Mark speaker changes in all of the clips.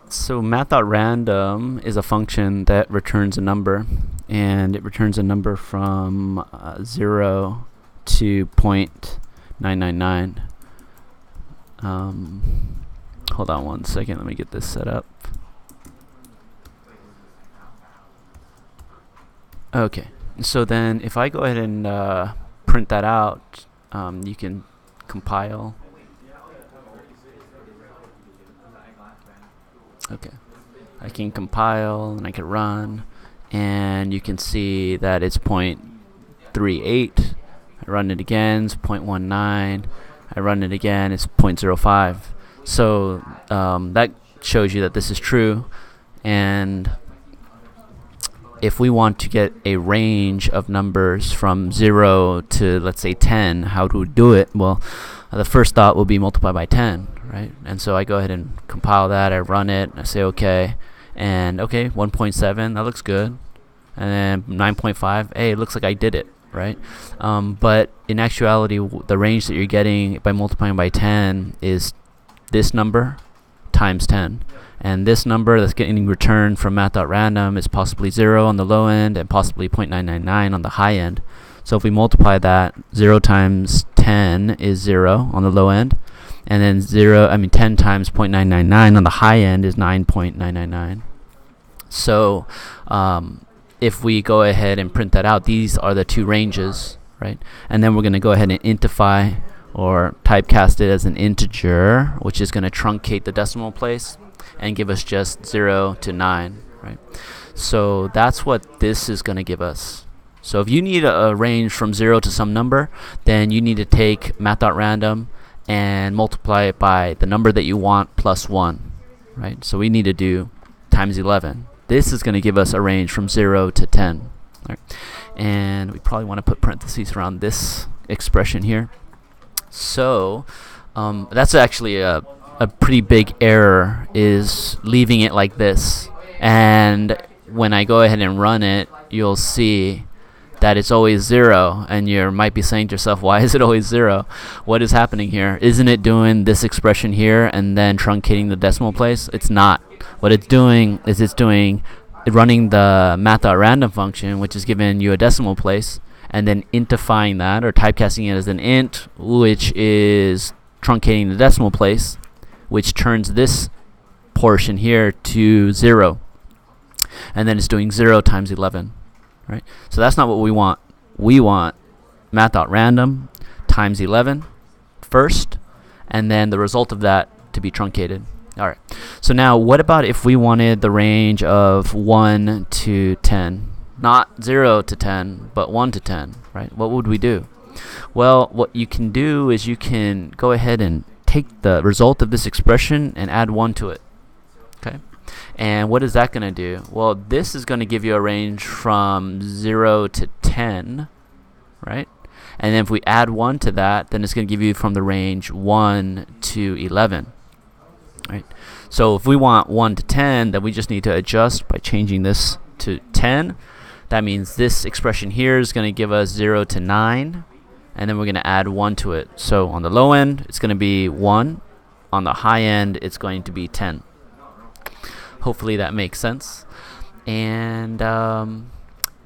Speaker 1: So MathRandom is a function that returns a number, and it returns a number from 0 to 0.999. Hold on one second, let me get this set up. Okay, so then if I go ahead and print that out, you can compile. Okay, I can compile and I can run, and you can see that it's 0.38. I run it again, it's 0.19. I run it again, it's 0.05. So that shows you that this is true. And if we want to get a range of numbers from 0 to, let's say, 10, how do we do it? Well, the first thought will be multiply by 10, right? And so I go ahead and compile that, I run it, I say okay, and okay, 1.7, that looks good. And then 9.5, hey, it looks like I did it, right? But in actuality, the range that you're getting by multiplying by 10 is this number times 10. And this number that's getting returned from math.random is possibly 0 on the low end and possibly 0.999 on the high end. So if we multiply that, 0 times 10 is 0 on the low end, and then 10 times 0.999 on the high end is 9.999. So if we go ahead and print that out, these are the two ranges, right? And then we're going to go ahead and intify or typecast it as an integer, which is going to truncate the decimal place and give us just 0 to 9, right? So that's what this is going to give us. So if you need a range from 0 to some number, then you need to take math.random and multiply it by the number that you want plus 1, right? So we need to do times 11. This is going to give us a range from 0 to 10, right? And we probably want to put parentheses around this expression here. So that's actually a pretty big error, is leaving it like this. And when I go ahead and run it, you'll see that it's always 0, and you might be saying to yourself, why is it always 0? What is happening here? Isn't it doing this expression here and then truncating the decimal place? It's not. What it's doing is running the math.random function, which is giving you a decimal place, and then intifying that, or typecasting it as an int, which is truncating the decimal place, which turns this portion here to 0. And then it's doing 0 times 11. Right? So that's not what we want. We want math.random times 11 first, and then the result of that to be truncated. All right. So now what about if we wanted the range of 1 to 10? Not 0 to 10, but 1 to 10, right? What would we do? Well, what you can do is you can go ahead and take the result of this expression and add 1 to it. Okay? And what is that going to do? Well, this is going to give you a range from 0 to 10, right? And then if we add 1 to that, then it's going to give you from the range 1 to 11, right? So if we want 1 to 10, then we just need to adjust by changing this to 10. That means this expression here is going to give us 0 to 9, and then we're going to add 1 to it. So on the low end, it's going to be 1. On the high end, it's going to be 10. Hopefully that makes sense. And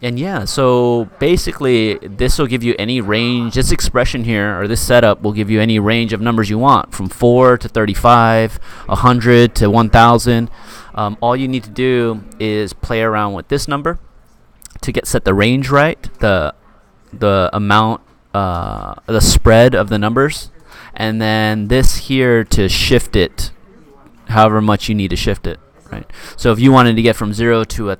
Speaker 1: yeah, so basically this will give you any range. This expression here, or this setup, will give you any range of numbers you want, from 4 to 35, 100 to 1000. All you need to do is play around with this number to set the range right, the amount, the spread of the numbers, and then this here to shift it however much you need to shift it. Right. So if you wanted to get from 0 to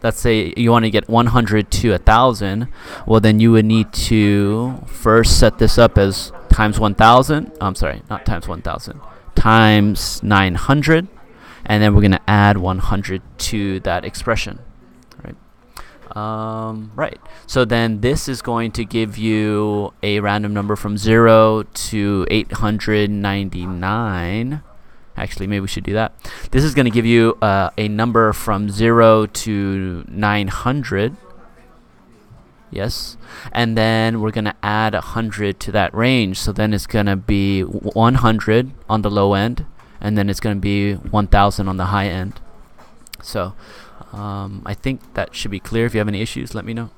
Speaker 1: let's say you want to get 100 to 1000, well, then you would need to first set this up as times 1000. I'm sorry, not times 1000, times 900, and then we're going to add 100 to that expression. Right. Right. So then this is going to give you a random number from 0 to 899. Actually, maybe we should do that. This is going to give you a number from 0 to 900. Yes. And then we're going to add 100 to that range. So then it's going to be 100 on the low end and then it's going to be 1000 on the high end. So I think that should be clear. If you have any issues, let me know.